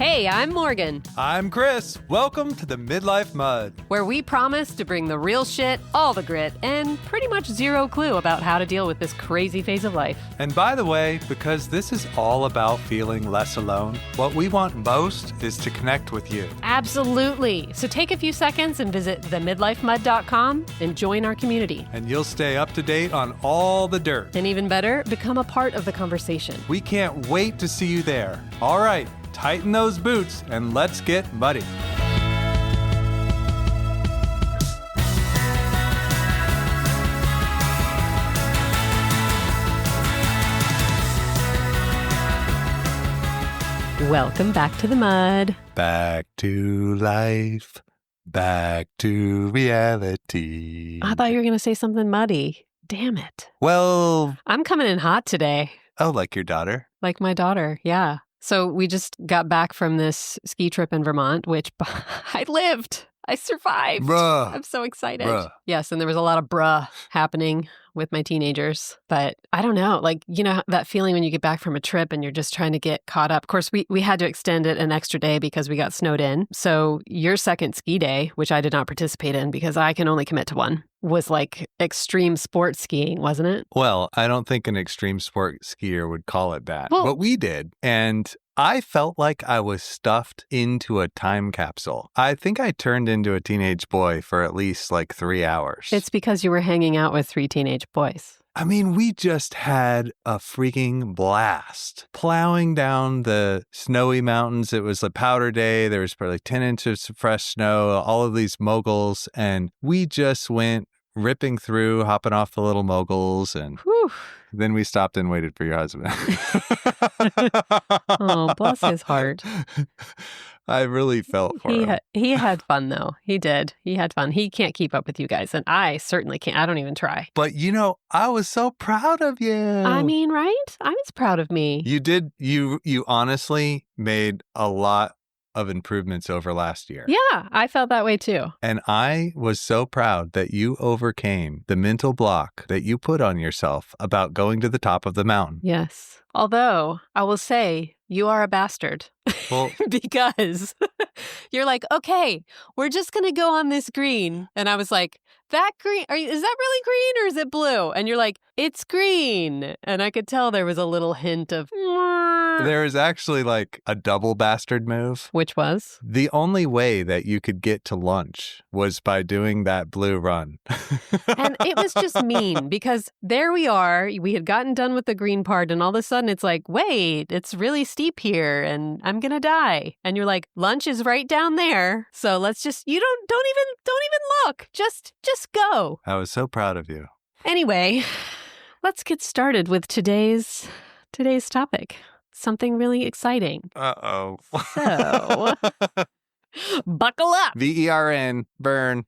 Hey, I'm Morgan, I'm Chris. Welcome to the Midlife Mud, where we promise to bring the real shit, all the grit, and pretty much zero clue about how to deal with this crazy phase of life. And by the way, because this is all about feeling less alone, what we want most is to connect with you. Absolutely. So take a few seconds and visit themidlifemud.com and join our community. And you'll stay up to date on all the dirt. And even better, become a part of the conversation. We can't wait to see you there. All right, tighten those boots and let's get muddy. Welcome back to the mud. Back to life. Back to reality. I thought you were going to say something muddy. Damn it. Well, I'm coming in hot today. oh, like your daughter? Like my daughter, yeah. So we just got back from this ski trip in Vermont, which I lived. I survived. Bruh. I'm so excited. Bruh. Yes, and there was a lot of bruh happening with my teenagers. But I don't know, like, you know, that feeling when you get back from a trip and you're just trying to get caught up. Of course, we had to extend it an extra day because we got snowed in. So your second ski day, which I did not participate in because I can only commit to one, was like extreme sports skiing, wasn't it? Well, I don't think an extreme sport skier would call it that. Well- But we did. And I felt like I was stuffed into a time capsule. I think I turned into a teenage boy for at least like 3 hours. It's because you were hanging out with 3 teenage boys. I mean, we just had a freaking blast. Plowing down the snowy mountains. It was a powder day. There was probably 10 inches of fresh snow, all of these moguls. And we just went ripping through, hopping off the little moguls. And Whew. then we stopped and waited for your husband. Oh, bless his heart. I really felt for him. He had fun, though. He did. He had fun. He can't keep up with you guys, and I certainly can't. I don't even try. But, you know, I was so proud of you. I mean, right? I was proud of me. You did. You honestly made a lot of improvements over last year. Yeah, I felt that way, too. And I was so proud that you overcame the mental block that you put on yourself about going to the top of the mountain. Yes. Although, I will say, you are a bastard. Well, Because you're like, okay, we're just going to go on this green. And I was like, that green, is that really green or is it blue? And you're like, it's green. And I could tell there was a little hint of, there is actually like a double bastard move. which was? The only way that you could get to lunch was by doing that blue run. And it was just mean because there we are. We had gotten done with the green part and all of a sudden it's like, wait, it's really steep here and I'm going to die. And you're like, lunch is right down there. So let's just, you don't even look. Just go. I was so proud of you. Anyway, let's get started with today's topic. Something really exciting. Uh-oh. So, buckle up. VERN, burn.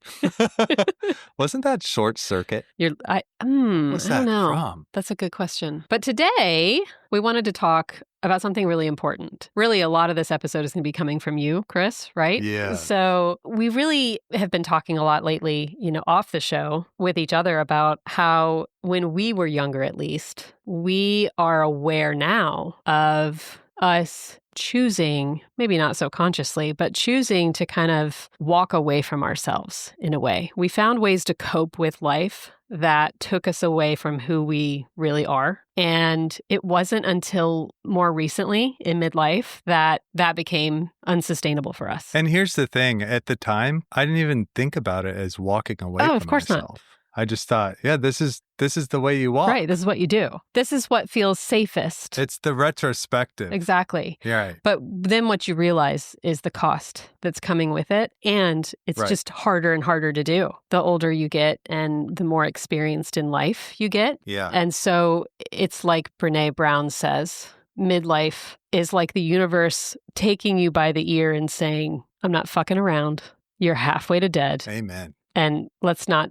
Wasn't that Short Circuit? What's What's I that don't know. from? That's a good question. But today, we wanted to talk about something really important. Really, a lot of this episode is going to be coming from you, Chris, right? Yeah. So we really have been talking a lot lately, you know, off the show with each other about how when we were younger, at least, we are aware now of us choosing, maybe not so consciously, but choosing to kind of walk away from ourselves in a way. We found ways to cope with life that took us away from who we really are. And it wasn't until more recently in midlife that became unsustainable for us. And here's the thing. At the time, I didn't even think about it as walking away from of course not. myself. I just thought, yeah, this is the way you walk. Right. This is what you do. This is what feels safest. It's the retrospective. Exactly. Yeah, right. But then what you realize is the cost that's coming with it. And it's Right. just harder and harder to do the older you get and the more experienced in life you get. Yeah. And so it's like Brené Brown says, midlife is like the universe taking you by the ear and saying, I'm not fucking around. You're halfway to dead. Amen. And let's not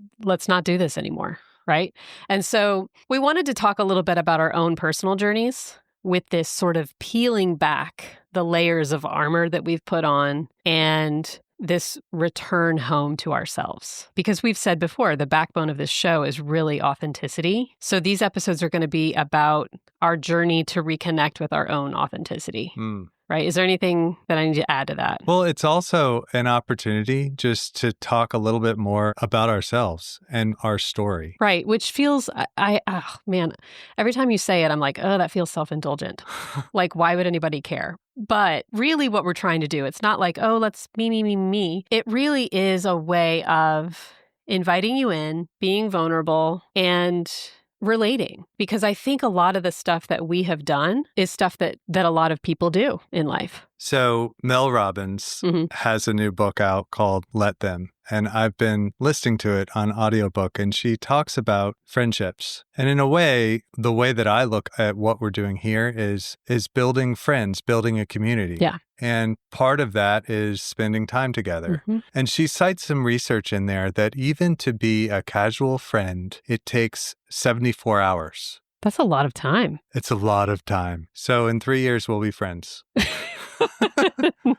do this anymore. Right. And so we wanted to talk a little bit about our own personal journeys with this sort of peeling back the layers of armor that we've put on and this return home to ourselves. Because we've said before, the backbone of this show is really authenticity. So these episodes are going to be about our journey to reconnect with our own authenticity. Right? right? Is there anything that I need to add to that? Well, it's also an opportunity just to talk a little bit more about ourselves and our story. Right, which feels, oh man, every time you say it, I'm like, oh, that feels self-indulgent. Like, why would anybody care? But really what we're trying to do, it's not like, oh, let's me. It really is a way of inviting you in, being vulnerable, and relating. Because I think a lot of the stuff that we have done is stuff that a lot of people do in life. So Mel Robbins has a new book out called Let Them. And I've been listening to it on audiobook, and she talks about friendships. And in a way, the way that I look at what we're doing here is building friends, building a community. Yeah. And part of that is spending time together. And she cites some research in there that even to be a casual friend, it takes 74 hours. That's a lot of time. It's a lot of time. So in 3 years, we'll be friends.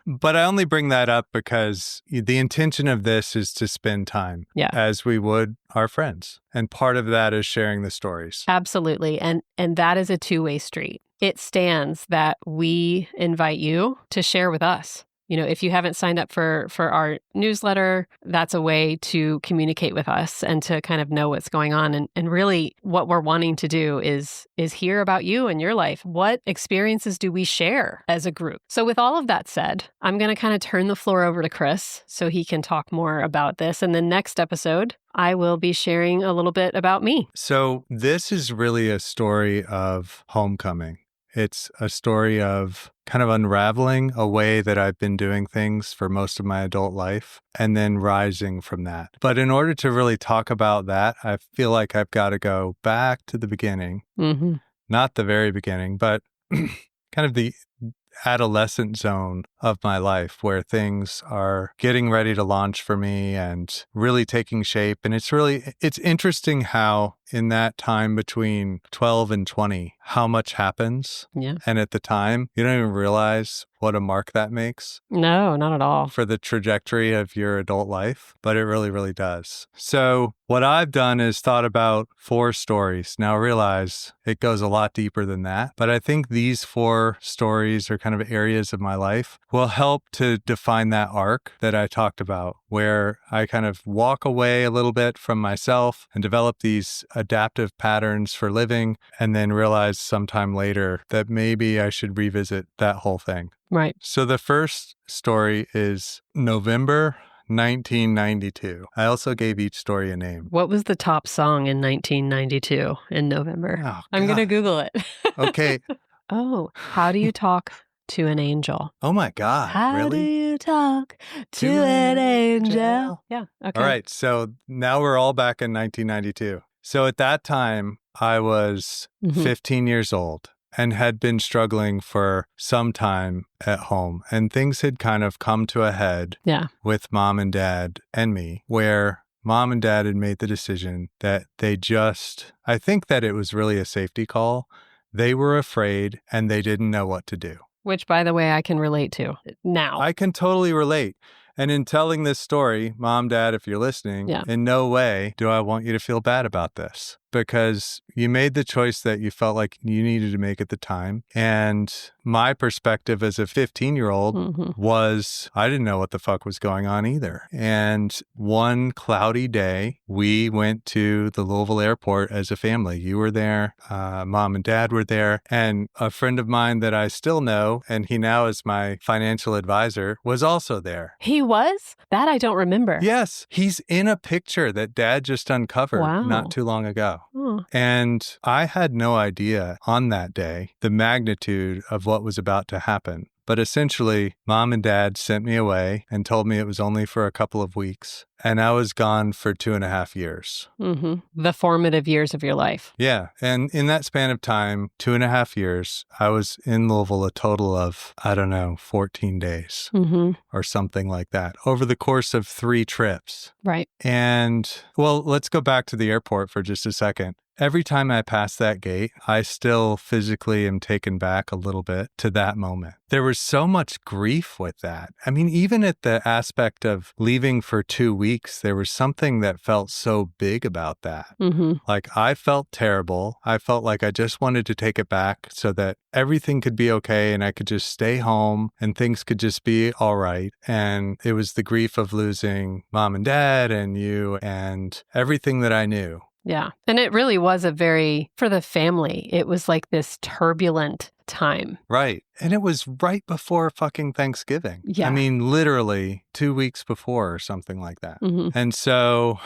But I only bring that up because the intention of this is to spend time as we would our friends. And part of that is sharing the stories. Absolutely. And that is a two-way street. It stands that we invite you to share with us. You know, if you haven't signed up for our newsletter, that's a way to communicate with us and to kind of know what's going on. And really what we're wanting to do is hear about you and your life. What experiences do we share as a group? So with all of that said, I'm going to kind of turn the floor over to Chris so he can talk more about this. And the next episode, I will be sharing a little bit about me. So this is really a story of homecoming. It's a story of kind of unraveling a way that I've been doing things for most of my adult life and then rising from that. But in order to really talk about that, I feel like I've got to go back to the beginning, not the very beginning, but kind of the adolescent zone of my life where things are getting ready to launch for me and really taking shape. And it's interesting how in that time between 12 and 20, how much happens. Yeah. And at the time, you don't even realize what a mark that makes. No, not at all. For the trajectory of your adult life, but it really, really does. So what I've done is thought about 4 stories. Now realize it goes a lot deeper than that, but I think these 4 stories are kind of areas of my life will help to define that arc that I talked about, where I kind of walk away a little bit from myself and develop these adaptive patterns for living, and then realize sometime later that maybe I should revisit that whole thing. Right. So the first story is November 1992. I also gave each story a name. What was the top song in 1992 in November? Oh, I'm going to Google it. Okay. Oh, How Do You Talk to an Angel? Oh my God. How really? do you talk to an angel? Yeah. Okay. All right. So now we're all back in 1992. So at that time, I was 15 years old and had been struggling for some time at home. And things had kind of come to a head with mom and dad and me, where mom and dad had made the decision that I think that it was really a safety call. They were afraid and they didn't know what to do. Which, by the way, I can relate to now. I can totally relate. And in telling this story, Mom, Dad, if you're listening, in no way do I want you to feel bad about this, because you made the choice that you felt like you needed to make at the time. And my perspective as a 15-year-old was I didn't know what the fuck was going on either. And one cloudy day, we went to the Louisville airport as a family. You were there, Mom and Dad were there, and a friend of mine that I still know, and he now is my financial advisor, was also there. He was? That I don't remember. Yes. He's in a picture that Dad just uncovered not too long ago. And I had no idea on that day the magnitude of what was about to happen. But essentially, Mom and Dad sent me away and told me it was only for a couple of weeks. And I was gone for 2.5 years. The formative years of your life. Yeah. And in that span of time, 2.5 years, I was in Louisville a total of, 14 days or something like that over the course of 3 trips. Right. And well, let's go back to the airport for just a second. every time I pass that gate, I still physically am taken back a little bit to that moment. There was so much grief with that. I mean, even at the aspect of leaving for 2 weeks, there was something that felt so big about that. Mm-hmm. Like, I felt terrible. I felt like I just wanted to take it back so that everything could be okay and I could just stay home and things could just be all right. And it was the grief of losing mom and dad and you and everything that I knew. Yeah. And it really was for the family, it was like this turbulent time. Right. And it was right before fucking Thanksgiving. Yeah. I mean, literally 2 weeks before or something like that. Mm-hmm. And so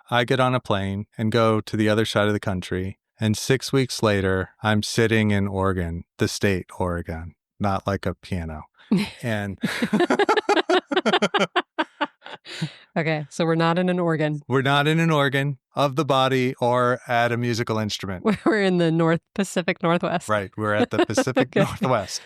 I get on a plane and go to the other side of the country. And 6 weeks later, I'm sitting in Oregon, the state Oregon, not like a piano. And Okay, so we're not in an organ. we're not in an organ of the body or at a musical instrument. We're in the Pacific Northwest. Right. We're at the Pacific Okay. Northwest.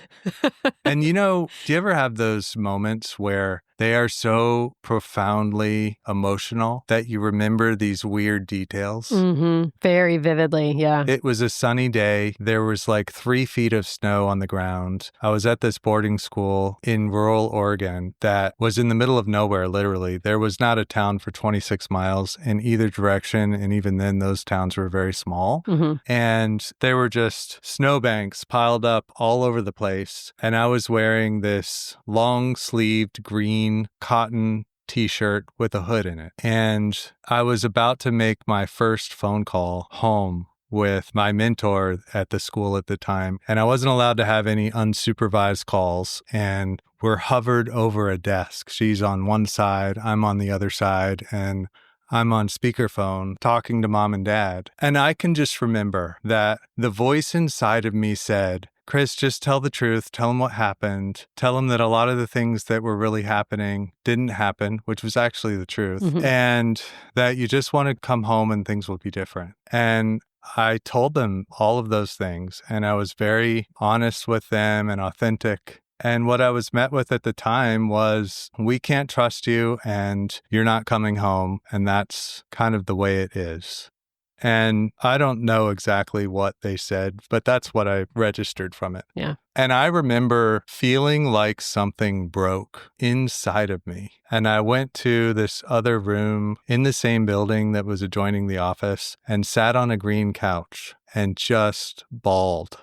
And do you ever have those moments where they are so profoundly emotional that you remember these weird details? Mm-hmm. Very vividly, yeah. It was a sunny day. There was like 3 feet of snow on the ground. I was at this boarding school in rural Oregon that was in the middle of nowhere, literally. There was not a town for 26 miles in either direction. And even then, those towns were very small. Mm-hmm. And there were just snowbanks piled up all over the place. And I was wearing this long-sleeved green cotton t-shirt with a hood in it. And I was about to make my first phone call home with my mentor at the school at the time. And I wasn't allowed to have any unsupervised calls. And we're hovered over a desk. She's on one side, I'm on the other side. And I'm on speakerphone talking to mom and dad. And I can just remember that the voice inside of me said, Chris, just tell the truth. Tell him what happened. Tell him that a lot of the things that were really happening didn't happen, which was actually the truth. Mm-hmm. And that you just want to come home and things will be different. And I told them all of those things. And I was very honest with them and authentic. And what I was met with at the time was, we can't trust you and you're not coming home. And that's kind of the way it is. And I don't know exactly what they said, but that's what I registered from it. Yeah. And I remember feeling like something broke inside of me. And I went to this other room in the same building that was adjoining the office and sat on a green couch and just bawled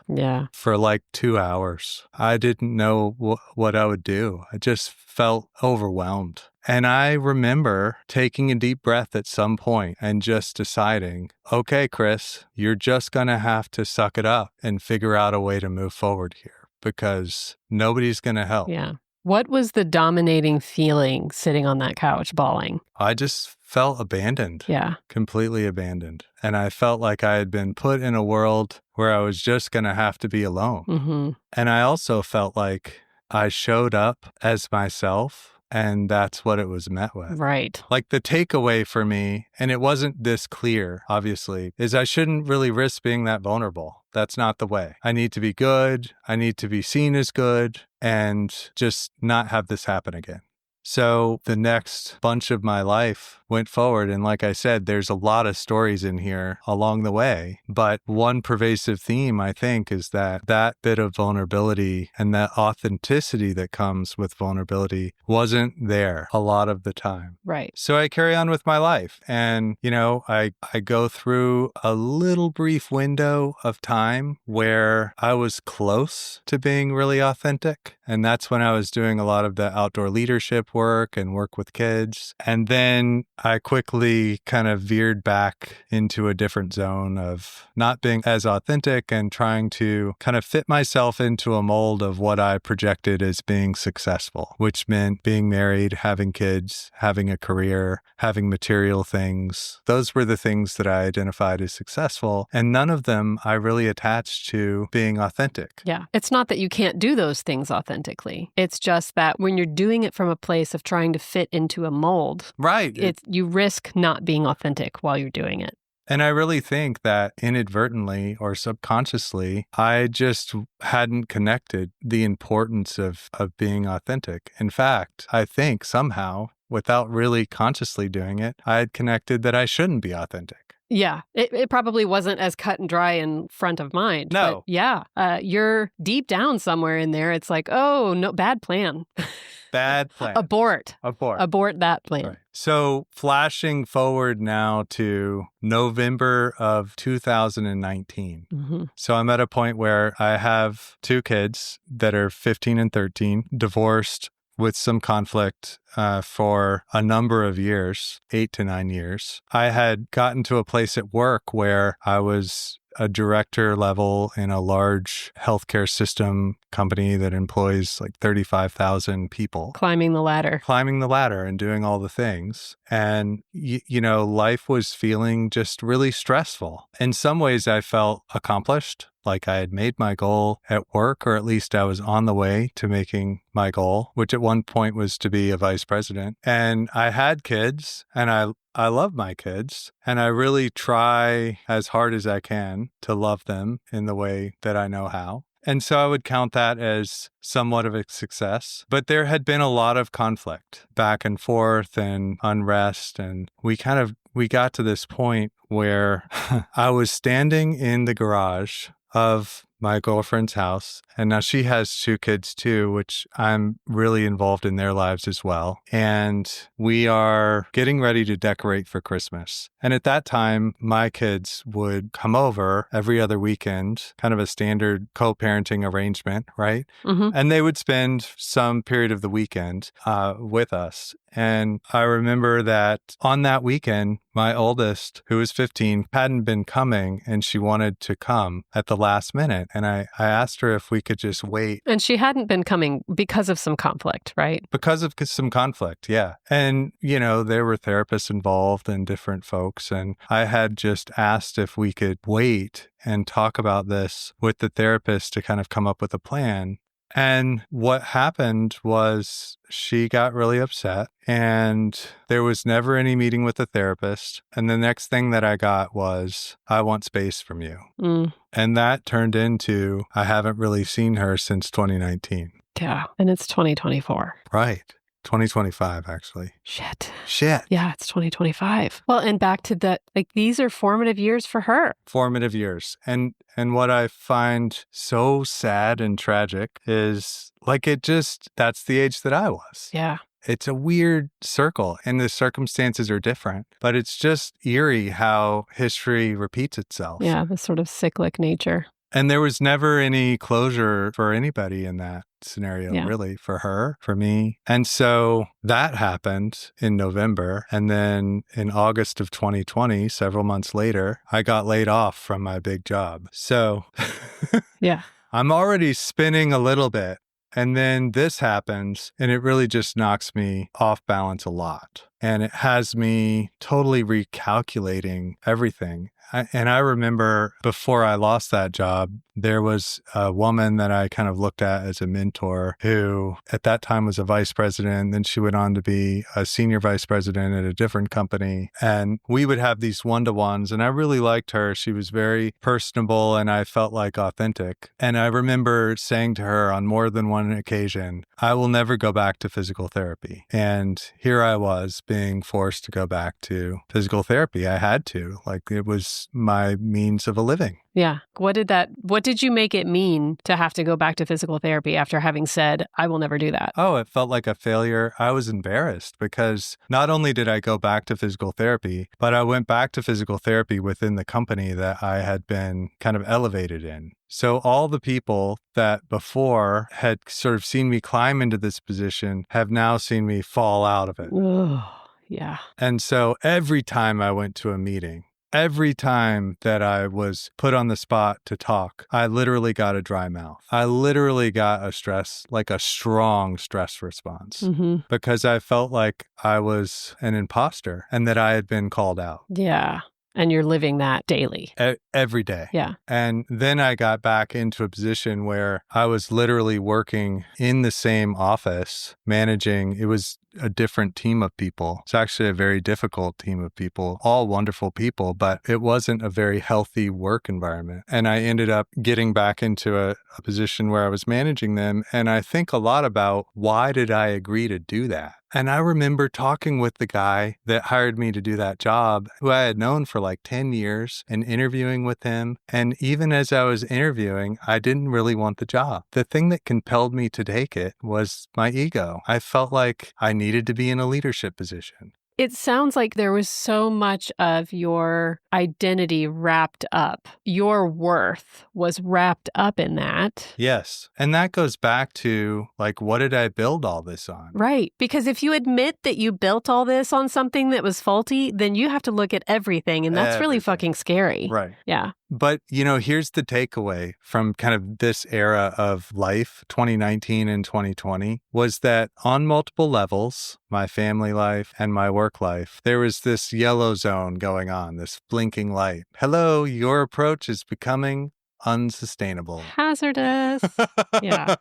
for like 2 hours. I didn't know what I would do. I just felt overwhelmed. And I remember taking a deep breath at some point and just deciding, okay, Chris, you're just going to have to suck it up and figure out a way to move forward here because nobody's going to help. Yeah. What was the dominating feeling sitting on that couch bawling? I just felt abandoned. Yeah. Completely abandoned. And I felt like I had been put in a world where I was just going to have to be alone. Mm-hmm. And I also felt like I showed up as myself. And that's what it was met with. Right. Like the takeaway for me, and it wasn't this clear, obviously, is I shouldn't really risk being that vulnerable. That's not the way. I need to be good. I need to be seen as good and just not have this happen again. So the next bunch of my life went forward. And like I said, there's a lot of stories in here along the way. But one pervasive theme, I think, is that bit of vulnerability and that authenticity that comes with vulnerability wasn't there a lot of the time. Right. So I carry on with my life. And, I go through a little brief window of time where I was close to being really authentic. And that's when I was doing a lot of the outdoor leadership work and work with kids. And then I quickly kind of veered back into a different zone of not being as authentic and trying to kind of fit myself into a mold of what I projected as being successful, which meant being married, having kids, having a career, having material things. Those were the things that I identified as successful. And none of them I really attached to being authentic. Yeah. It's not that you can't do those things authentically. It's just that when you're doing it from a place of trying to fit into a mold, right, you risk not being authentic while you're doing it. And I really think that inadvertently or subconsciously, I just hadn't connected the importance of being authentic. In fact, I think somehow, without really consciously doing it, I had connected that I shouldn't be authentic. Yeah, it probably wasn't as cut and dry in front of mind. No. But yeah, you're deep down somewhere in there. It's like, oh, no, bad plan. Bad plan. Abort that plan. Right. So flashing forward now to November of 2019. Mm-hmm. So I'm at a point where I have 2 kids that are 15 and 13, divorced with some conflict for a number of years, 8 to 9 years. I had gotten to a place at work where I was a director level in a large healthcare system company that employs like 35,000 people. Climbing the ladder And doing all the things. And, life was feeling just really stressful. In some ways, I felt accomplished, like I had made my goal at work, or at least I was on the way to making my goal, which at one point was to be a vice president. And I had kids, and I love my kids, and I really try as hard as I can to love them in the way that I know how. And so I would count that as somewhat of a success. But there had been a lot of conflict back and forth and unrest. And we got to this point where I was standing in the garage of my girlfriend's house. And now she has 2 kids too, which I'm really involved in their lives as well. And we are getting ready to decorate for Christmas. And at that time, my kids would come over every other weekend, kind of a standard co-parenting arrangement, right? Mm-hmm. And they would spend some period of the weekend with us. And I remember that on that weekend, my oldest, who was 15, hadn't been coming, and she wanted to come at the last minute. And I asked her if we could just wait. And she hadn't been coming because of some conflict, right? Because of some conflict, yeah. And, there were therapists involved and different folks. And I had just asked if we could wait and talk about this with the therapist to kind of come up with a plan. And what happened was she got really upset, and there was never any meeting with the therapist. And the next thing that I got was, I want space from you. Mm. And that turned into, I haven't really seen her since 2019. Yeah. And it's 2024. Right. 2025, actually. Shit. Yeah, it's 2025. Well, and back to these are formative years for her. Formative years. And what I find so sad and tragic is that's the age that I was. Yeah. It's a weird circle, and the circumstances are different, but it's just eerie how history repeats itself. Yeah, the sort of cyclic nature. And there was never any closure for anybody in that scenario, really, for her, for me. And so that happened in November. And then in August of 2020, several months later, I got laid off from my big job. So yeah, I'm already spinning a little bit. And then this happens, and it really just knocks me off balance a lot. And it has me totally recalculating everything. And I remember before I lost that job, there was a woman that I kind of looked at as a mentor who at that time was a vice president. Then she went on to be a senior vice president at a different company. And we would have these one-to-ones, and I really liked her. She was very personable, and I felt like authentic. And I remember saying to her on more than one occasion, I will never go back to physical therapy. And here I was being forced to go back to physical therapy. I had to, it was my means of a living. Yeah. What did you make it mean to have to go back to physical therapy after having said, I will never do that? Oh, it felt like a failure. I was embarrassed because not only did I go back to physical therapy, but I went back to physical therapy within the company that I had been kind of elevated in. So all the people that before had sort of seen me climb into this position have now seen me fall out of it. Ugh, yeah. And so every time I went to a meeting, every time that I was put on the spot to talk, I literally got a dry mouth. I literally got a strong stress response because I felt like I was an imposter and that I had been called out. Yeah. And you're living that daily. Every day. Yeah. And then I got back into a position where I was literally working in the same office, managing. It was a different team of people. It's actually a very difficult team of people, all wonderful people, but it wasn't a very healthy work environment. And I ended up getting back into a position where I was managing them. And I think a lot about, why did I agree to do that? And I remember talking with the guy that hired me to do that job, who I had known for like 10 years, and interviewing with him. And even as I was interviewing, I didn't really want the job. The thing that compelled me to take it was my ego. I felt like I needed to be in a leadership position. It sounds like there was so much of your identity wrapped up. Your worth was wrapped up in that. Yes. And that goes back to, like, what did I build all this on? Right. Because if you admit that you built all this on something that was faulty, then you have to look at everything. And that's really fucking scary. Right. Yeah. But, here's the takeaway from kind of this era of life, 2019 and 2020, was that on multiple levels, my family life and my work life, there was this yellow zone going on, this blinking light. Hello, your approach is becoming unsustainable. Hazardous. Yeah.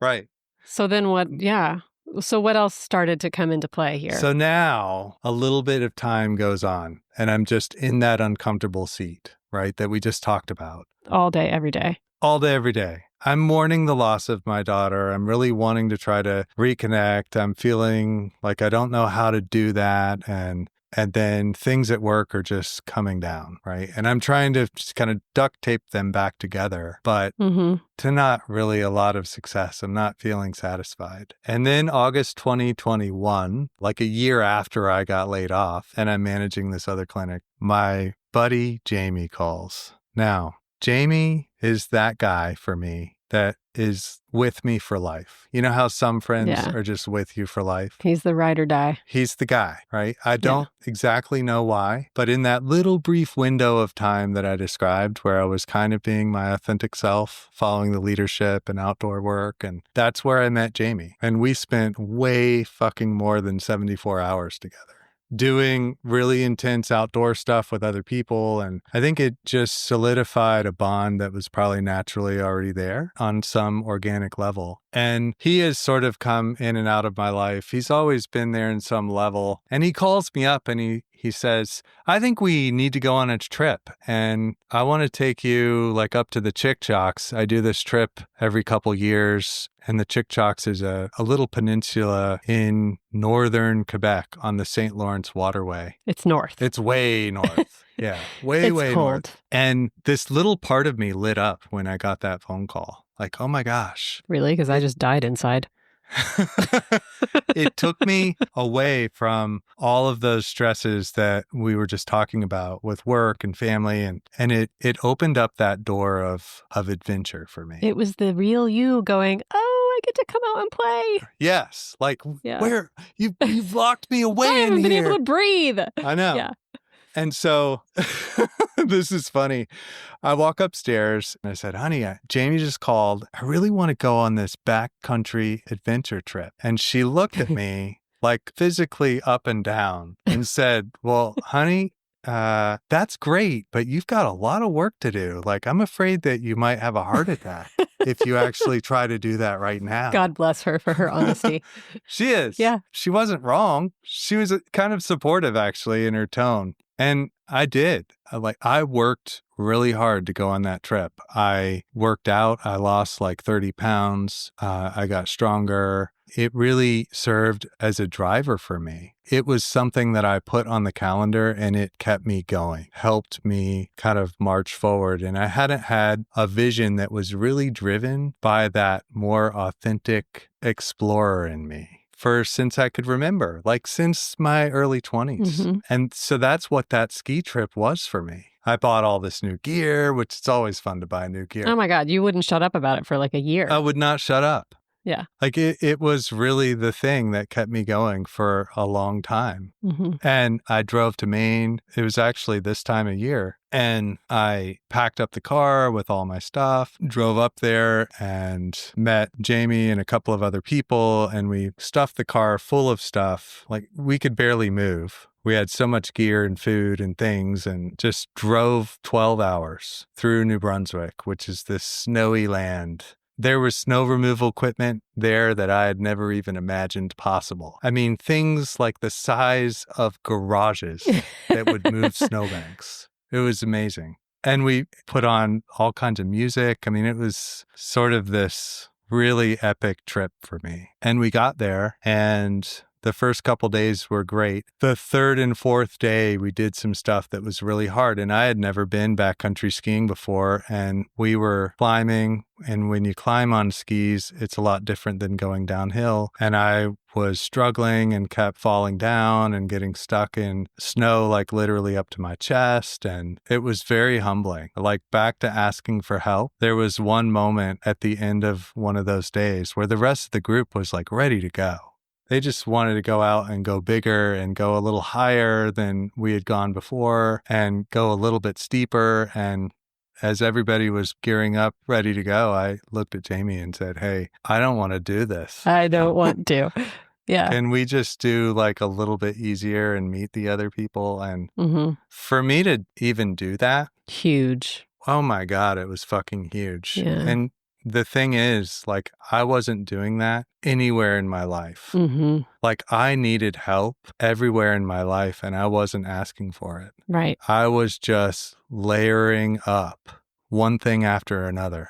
Right. So then what? Yeah. So what else started to come into play here? So now a little bit of time goes on, and I'm just in that uncomfortable seat, right, that we just talked about. All day, every day. All day, every day. I'm mourning the loss of my daughter. I'm really wanting to try to reconnect. I'm feeling like I don't know how to do that. And then things at work are just coming down, right? And I'm trying to just kind of duct tape them back together, but to not really a lot of success. I'm not feeling satisfied. And then August 2021, like a year after I got laid off and I'm managing this other clinic, my buddy Jamie calls. Now, Jamie is that guy for me that is with me for life. You know how some friends are just with you for life? He's the ride or die. He's the guy, right? I don't exactly know why, but in that little brief window of time that I described, where I was kind of being my authentic self, following the leadership and outdoor work, and that's where I met Jamie. And we spent way fucking more than 74 hours together, doing really intense outdoor stuff with other people. And I think it just solidified a bond that was probably naturally already there on some organic level. And he has sort of come in and out of my life. He's always been there in some level. And he calls me up and he says, I think we need to go on a trip. And I want to take you like up to the Chick-Chocs. I do this trip every couple years. And the Chick-Chocs is a little peninsula in northern Quebec on the St. Lawrence waterway. It's north. It's way north. Yeah, way cold. North. And this little part of me lit up when I got that phone call. Like, oh my gosh. Really? Because I just died inside. It took me away from all of those stresses that we were just talking about with work and family, and it opened up that door of adventure for me. It was the real you going, oh, I get to come out and play. Yes, like where you've locked me away I haven't in been here. able to breathe. I know. Yeah. And so this is funny. I walk upstairs and I said, honey, Jamie just called. I really want to go on this backcountry adventure trip. And she looked at me like physically up and down and said, well, honey, that's great, but you've got a lot of work to do. Like, I'm afraid that you might have a heart attack if you actually try to do that right now. God bless her for her honesty. She is. Yeah. She wasn't wrong. She was kind of supportive, actually, in her tone. And I did. I worked really hard to go on that trip. I worked out. I lost like 30 pounds. I got stronger. It really served as a driver for me. It was something that I put on the calendar and it kept me going, helped me kind of march forward. And I hadn't had a vision that was really driven by that more authentic explorer in me since I could remember, like since my early 20s. Mm-hmm. And so that's what that ski trip was for me. I bought all this new gear, which it's always fun to buy new gear. Oh my God, you wouldn't shut up about it for like a year. I would not shut up. Yeah. Like it was really the thing that kept me going for a long time. Mm-hmm. And I drove to Maine. It was actually this time of year. And I packed up the car with all my stuff, drove up there and met Jamie and a couple of other people. And we stuffed the car full of stuff. Like we could barely move. We had so much gear and food and things and just drove 12 hours through New Brunswick, which is this snowy land, There was snow removal equipment there that I had never even imagined possible. I mean, things like the size of garages that would move snowbanks. It was amazing. And we put on all kinds of music. I mean, it was sort of this really epic trip for me. And we got there, and the first couple days were great. The third and fourth day, we did some stuff that was really hard. And I had never been backcountry skiing before. And we were climbing. And when you climb on skis, it's a lot different than going downhill. And I was struggling and kept falling down and getting stuck in snow, like literally up to my chest. And it was very humbling. Like, back to asking for help. There was one moment at the end of one of those days where the rest of the group was like ready to go. They just wanted to go out and go bigger and go a little higher than we had gone before and go a little bit steeper. And as everybody was gearing up, ready to go, I looked at Jamie and said, "Hey, I don't want to do this. I don't want to." Yeah. Can we just do like a little bit easier and meet the other people? And for me to even do that, huge. Oh my God, it was fucking huge. Yeah. And the thing is, like, I wasn't doing that anywhere in my life. Like, I needed help everywhere in my life, and I wasn't asking for it. Right. I was just layering up one thing after another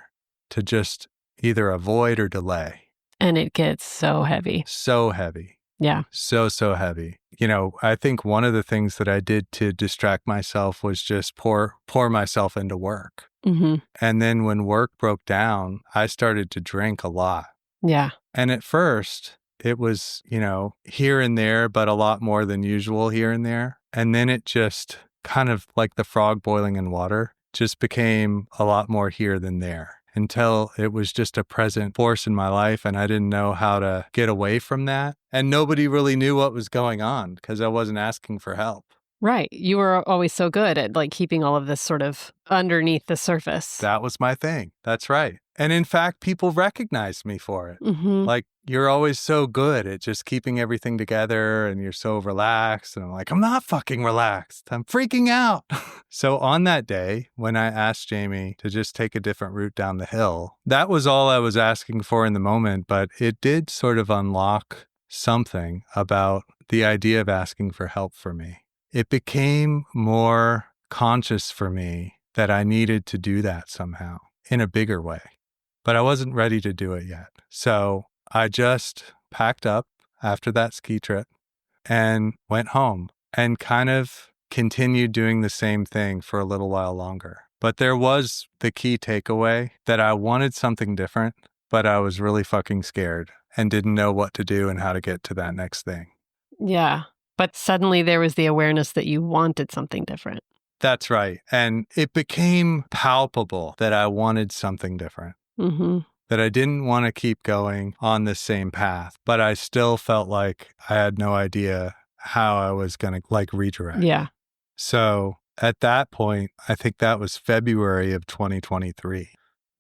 to just either avoid or delay. And it gets so heavy. So heavy. Yeah. So heavy. You know, I think one of the things that I did to distract myself was just pour myself into work. And then when work broke down, I started to drink a lot. Yeah. And at first, it was, you know, here and there, but a lot more than usual here and there. And then it just kind of like the frog boiling in water, just became a lot more here than there, until it was just a present force in my life, and I didn't know how to get away from that. And nobody really knew what was going on because I wasn't asking for help. Right. You were always so good at like keeping all of this sort of underneath the surface. That was my thing. That's right. And in fact, people recognized me for it. Like, you're always so good at just keeping everything together, and you're so relaxed. And I'm like, I'm not fucking relaxed. I'm freaking out. So on that day, when I asked Jamie to just take a different route down the hill, that was all I was asking for in the moment. But it did sort of unlock something about the idea of asking for help for me. It became more conscious for me that I needed to do that somehow in a bigger way. But I wasn't ready to do it yet. So I just packed up after that ski trip and went home and kind of continued doing the same thing for a little while longer. But there was the key takeaway that I wanted something different, but I was really fucking scared and didn't know what to do and how to get to that next thing. Yeah. But suddenly there was the awareness that you wanted something different. That's right. And it became palpable that I wanted something different. That I didn't want to keep going on the same path, but I still felt like I had no idea how I was going to like redirect. Yeah. So at that point, I think that was February of 2023.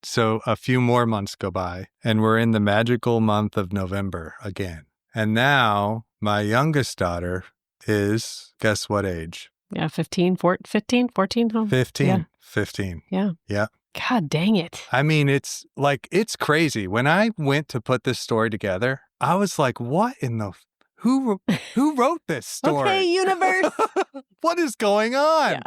So a few more months go by, and we're in the magical month of November again. And now my youngest daughter is, guess what age? Yeah, 15, 14? 15. Yeah. 15. Yeah. Yeah. God dang it. I mean, it's like, it's crazy. When I went to put this story together, I was like, what in the, who wrote this story? Okay, universe. What is going on?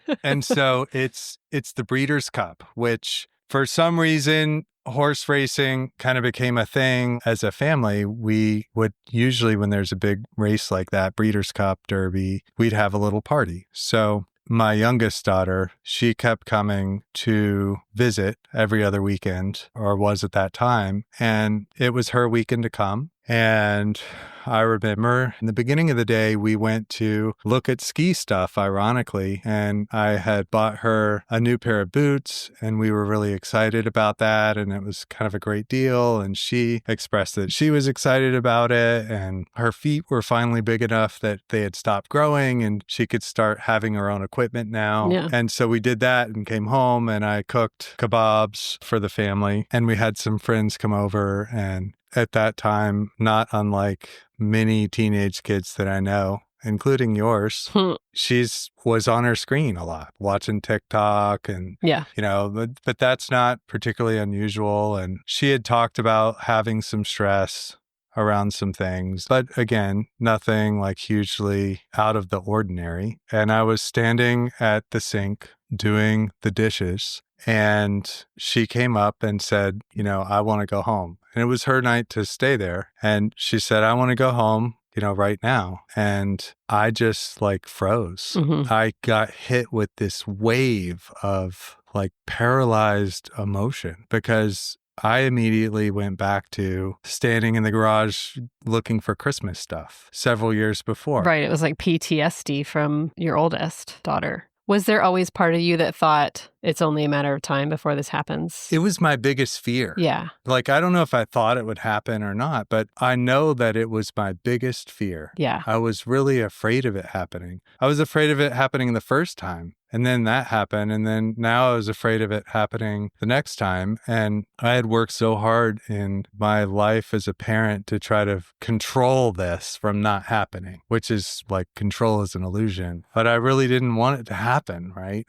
Yeah. And so it's the Breeders' Cup, which for some reason, horse racing kind of became a thing as a family. We would usually, when there's a big race like that, Breeders' Cup, Derby, we'd have a little party. So my youngest daughter, she kept coming to visit every other weekend, or was at that time. And it was her weekend to come. And I remember in the beginning of the day, we went to look at ski stuff, ironically, and I had bought her a new pair of boots, and we were really excited about that, and it was kind of a great deal, and she expressed that she was excited about it, and her feet were finally big enough that they had stopped growing, and she could start having her own equipment now. Yeah. And so we did that and came home, and I cooked kebabs for the family, and we had some friends come over, and at that time, not unlike many teenage kids that I know, including yours, she's was on her screen a lot, watching TikTok and, Yeah. but that's not particularly unusual. And she had talked about having some stress around some things, but again, nothing like hugely out of the ordinary. And I was standing at the sink doing the dishes, and she came up and said, I want to go home. And it was her night to stay there. And she said, I want to go home, right now. And I just like froze. Mm-hmm. I got hit with this wave of like paralyzed emotion because I immediately went back to standing in the garage looking for Christmas stuff several years before. Right. It was like PTSD from your oldest daughter. Was there always part of you that thought it's only a matter of time before this happens? It was my biggest fear. Yeah. Like, I don't know if I thought it would happen or not, but I know that it was my biggest fear. Yeah. I was really afraid of it happening. I was afraid of it happening the first time. And then that happened. And then now I was afraid of it happening the next time. And I had worked so hard in my life as a parent to try to control this from not happening, which is like control is an illusion. But I really didn't want it to happen, right?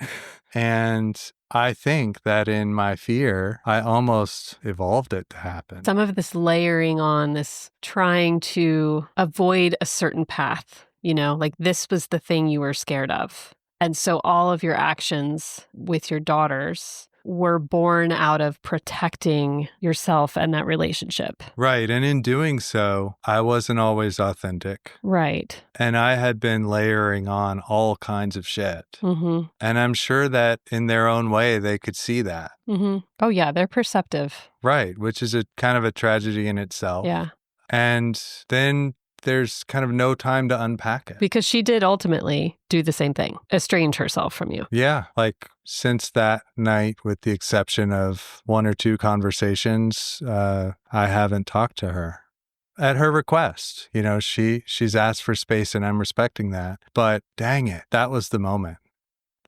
And I think that in my fear, I almost evolved it to happen. Some of this layering on, this trying to avoid a certain path, like this was the thing you were scared of. And so all of your actions with your daughters were born out of protecting yourself and that relationship. Right. And in doing so, I wasn't always authentic. Right. And I had been layering on all kinds of shit. Mm-hmm. And I'm sure that in their own way, they could see that. Mm-hmm. Oh, yeah. They're perceptive. Right. Which is a kind of a tragedy in itself. Yeah. And then there's kind of no time to unpack it. Because she did ultimately do the same thing, estrange herself from you. Yeah. Like since that night, with the exception of one or two conversations, I haven't talked to her. At her request, she's asked for space and I'm respecting that. But dang it, that was the moment.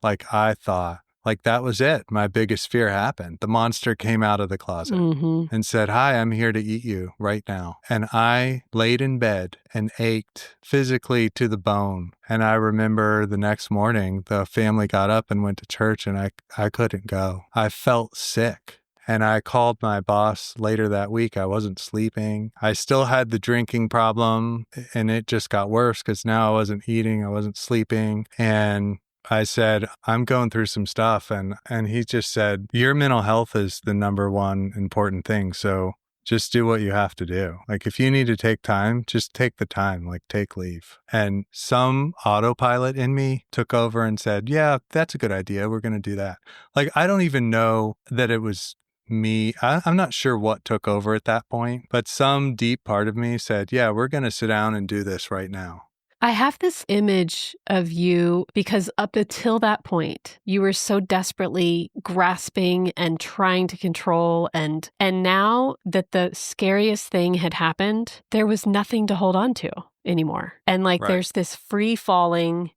Like I thought, like that was it. My biggest fear happened. The monster came out of the closet and said, hi, I'm here to eat you right now. And I laid in bed and ached physically to the bone. And I remember the next morning, the family got up and went to church and I couldn't go. I felt sick. And I called my boss later that week. I wasn't sleeping. I still had the drinking problem and it just got worse because now I wasn't eating, I wasn't sleeping. And I said, I'm going through some stuff. And he just said, your mental health is the number one important thing. So just do what you have to do. Like if you need to take time, just take the time, like take leave. And some autopilot in me took over and said, yeah, that's a good idea. We're going to do that. Like, I don't even know that it was me. I'm not sure what took over at that point, but some deep part of me said, yeah, we're going to sit down and do this right now. I have this image of you because up until that point, you were so desperately grasping and trying to control. And now that the scariest thing had happened, there was nothing to hold on to anymore. And like there's this free falling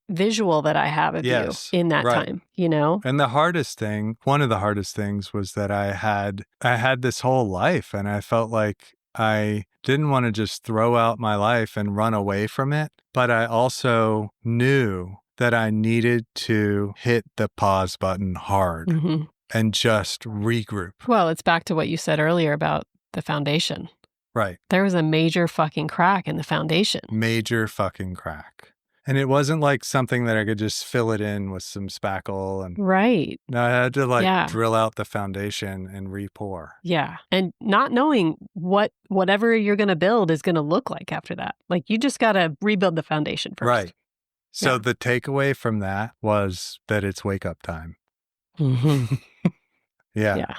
visual that I have of you in that time, And the hardest thing, one of the hardest things was that I had this whole life and I felt like I didn't want to just throw out my life and run away from it, but I also knew that I needed to hit the pause button hard and just regroup. Well, it's back to what you said earlier about the foundation. Right. There was a major fucking crack in the foundation. Major fucking crack. And it wasn't like something that I could just fill it in with some spackle. And right. No, I had to drill out the foundation and re-pour. Yeah. And not knowing whatever you're going to build is going to look like after that. Like you just got to rebuild the foundation first. Right. So the takeaway from that was that it's wake up time. Mm-hmm. Yeah.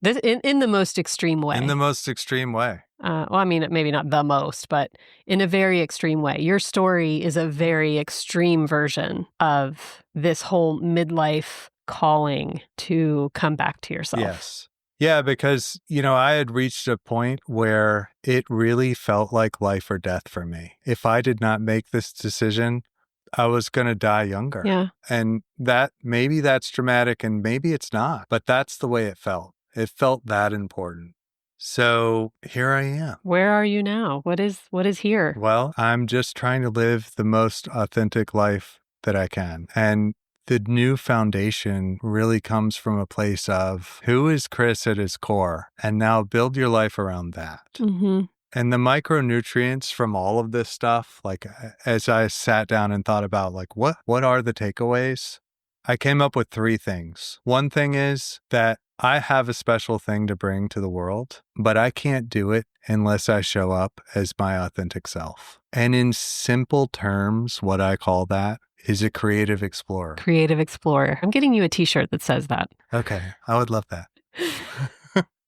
This, in the most extreme way. In the most extreme way. Well, I mean, maybe not the most, but in a very extreme way. Your story is a very extreme version of this whole midlife calling to come back to yourself. Yes. Yeah, because, I had reached a point where it really felt like life or death for me. If I did not make this decision, I was going to die younger. Yeah. And maybe that's dramatic and maybe it's not, but that's the way it felt. It felt that important. So here I am. Where are you now? What is here? Well, I'm just trying to live the most authentic life that I can. And the new foundation really comes from a place of who is Chris at his core? And now build your life around that. Mm-hmm. And the micronutrients from all of this stuff, like as I sat down and thought about like, what are the takeaways? I came up with 3 things. One thing is that I have a special thing to bring to the world, but I can't do it unless I show up as my authentic self. And in simple terms, what I call that is a creative explorer. Creative explorer. I'm getting you a t-shirt that says that. Okay, I would love that.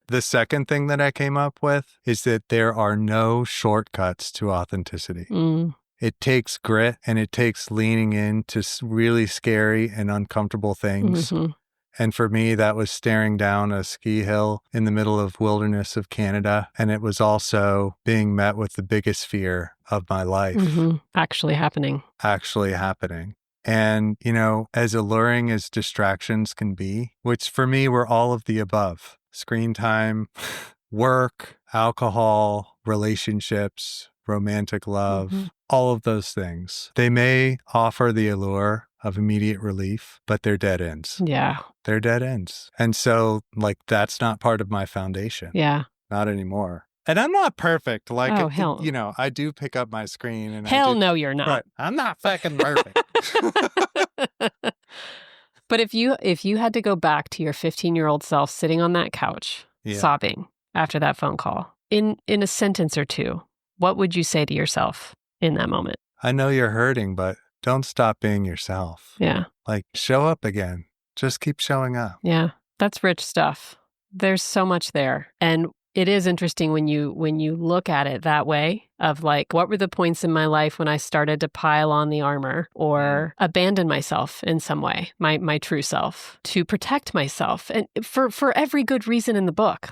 The second thing that I came up with is that there are no shortcuts to authenticity. Mm. It takes grit and it takes leaning into really scary and uncomfortable things. Mm-hmm. And for me, that was staring down a ski hill in the middle of wilderness of Canada. And it was also being met with the biggest fear of my life actually happening. And, as alluring as distractions can be, which for me were all of the above: screen time, work, alcohol, relationships, romantic love, all of those things. They may offer the allure of immediate relief, but they're dead ends. Yeah. They're dead ends. And so, that's not part of my foundation. Yeah. Not anymore. And I'm not perfect. Oh, hell. I do pick up my screen and hell no, you're not. Right. I'm not fucking perfect. But if you had to go back to your 15-year-old self sitting on that couch, sobbing after that phone call, in a sentence or two, what would you say to yourself in that moment? I know you're hurting, but don't stop being yourself. Yeah. Show up again. Just keep showing up. Yeah. That's rich stuff. There's so much there. And it is interesting when you look at it that way of what were the points in my life when I started to pile on the armor or abandon myself in some way, my true self, to protect myself. And for every good reason in the book.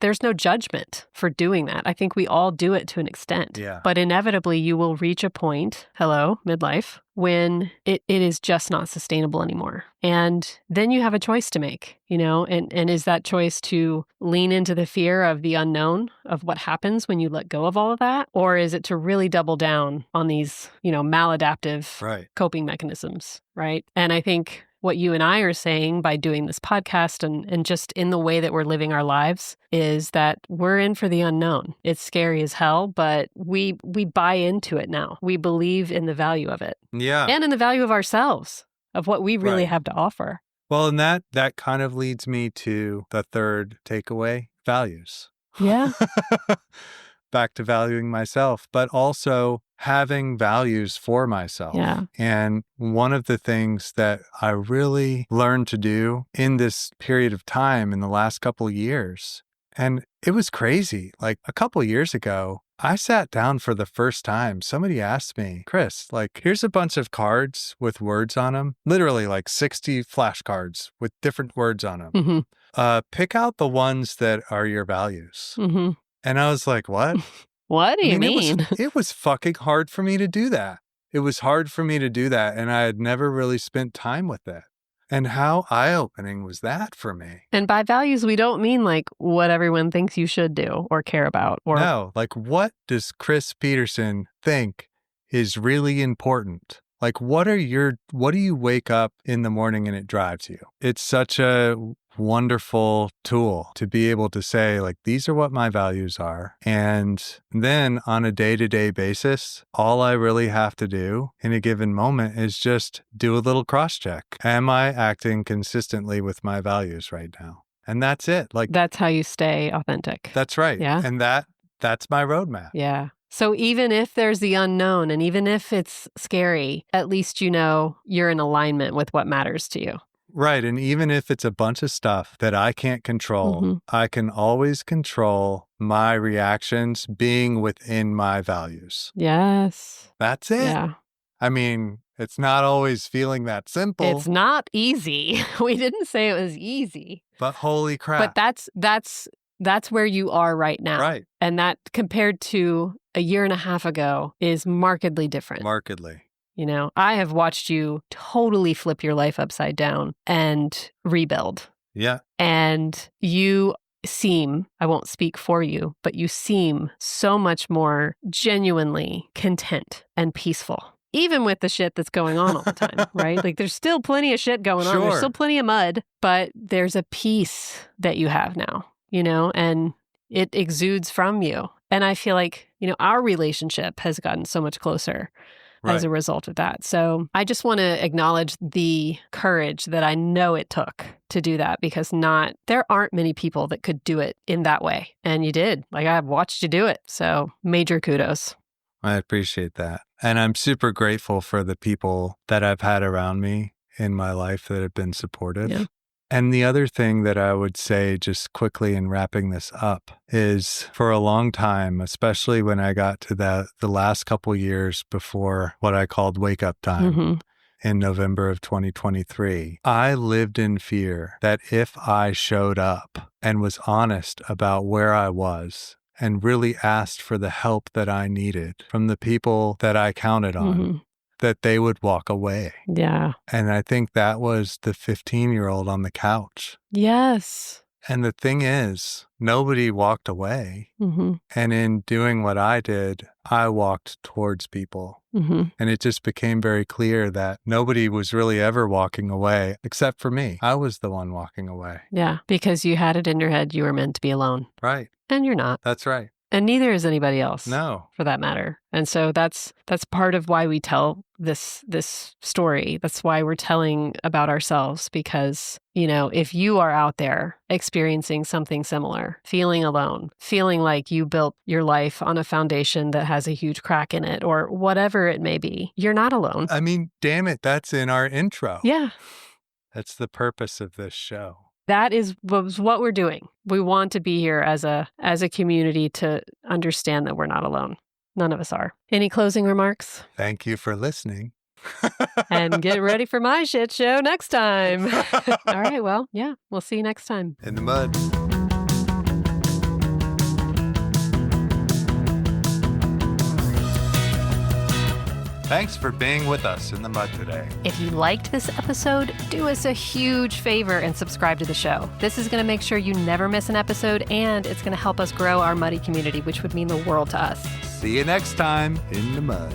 There's no judgment for doing that. I think we all do it to an extent. Yeah. But inevitably you will reach a point, midlife, when it is just not sustainable anymore. And then you have a choice to make, and is that choice to lean into the fear of the unknown of what happens when you let go of all of that? Or is it to really double down on these, maladaptive coping mechanisms, right? And I think what you and I are saying by doing this podcast and just in the way that we're living our lives is that we're in for the unknown. It's scary as hell, but we buy into it now. We believe in the value of it. Yeah. And in the value of ourselves, of what we really have to offer. Well, and that kind of leads me to the third takeaway: values. Yeah. Back to valuing myself, but also having values for myself. Yeah. And one of the things that I really learned to do in this period of time in the last couple of years, and it was crazy. A couple of years ago, I sat down for the first time. Somebody asked me, Chris, here's a bunch of cards with words on them, literally 60 flashcards with different words on them. Mm-hmm. Pick out the ones that are your values. Mm-hmm. And I was like, what? What do you mean? It was fucking hard for me to do that. It was hard for me to do that. And I had never really spent time with it. And how eye-opening was that for me? And by values, we don't mean what everyone thinks you should do or care about. Or no, what does Chris Peterson think is really important? What do you wake up in the morning and it drives you? It's such a wonderful tool to be able to say, these are what my values are. And then on a day-to-day basis, all I really have to do in a given moment is just do a little cross-check. Am I acting consistently with my values right now? And that's it. That's how you stay authentic. That's right. Yeah. And that's my roadmap. Yeah. So even if there's the unknown and even if it's scary, at least you're in alignment with what matters to you. Right. And even if it's a bunch of stuff that I can't control, I can always control my reactions being within my values. Yes. That's it. Yeah. I mean, it's not always feeling that simple. It's not easy. We didn't say it was easy. But holy crap. But that's where you are right now. Right. And that compared to a year and a half ago is markedly different. Markedly. I have watched you totally flip your life upside down and rebuild. Yeah. And you seem, I won't speak for you, but you seem so much more genuinely content and peaceful. Even with the shit that's going on all the time, right? Like there's still plenty of shit going on. There's Sure. still plenty of mud, but there's a peace that you have now, and it exudes from you. And I feel like, our relationship has gotten so much closer as a result of that. So I just want to acknowledge the courage that I know it took to do that, because there aren't many people that could do it in that way. And you did. Like, I've watched you do it. So major kudos. I appreciate that. And I'm super grateful for the people that I've had around me in my life that have been supportive. Yeah. And the other thing that I would say, just quickly in wrapping this up, is for a long time, especially when I got to the last couple years before what I called wake up time in November of 2023, I lived in fear that if I showed up and was honest about where I was and really asked for the help that I needed from the people that I counted on, that they would walk away. Yeah. And I think that was the 15-year-old on the couch. Yes. And the thing is, nobody walked away. And in doing what I did, I walked towards people. And it just became very clear that nobody was really ever walking away except for me. I was the one walking away. Yeah. Because you had it in your head you were meant to be alone. Right. And you're not. That's right. And neither is anybody else. No. For that matter. And so that's part of why we tell this story. That's why we're telling about ourselves, because, if you are out there experiencing something similar, feeling alone, feeling like you built your life on a foundation that has a huge crack in it, or whatever it may be, you're not alone. I mean, damn it, that's in our intro. Yeah. That's the purpose of this show. That is what we're doing. We want to be here as a community to understand that we're not alone. None of us are. Any closing remarks? Thank you for listening. And get ready for my shit show next time. All right, well, yeah, we'll see you next time. In the mud. Thanks for being with us in the mud today. If you liked this episode, do us a huge favor and subscribe to the show. This is going to make sure you never miss an episode, and it's going to help us grow our muddy community, which would mean the world to us. See you next time in the mud.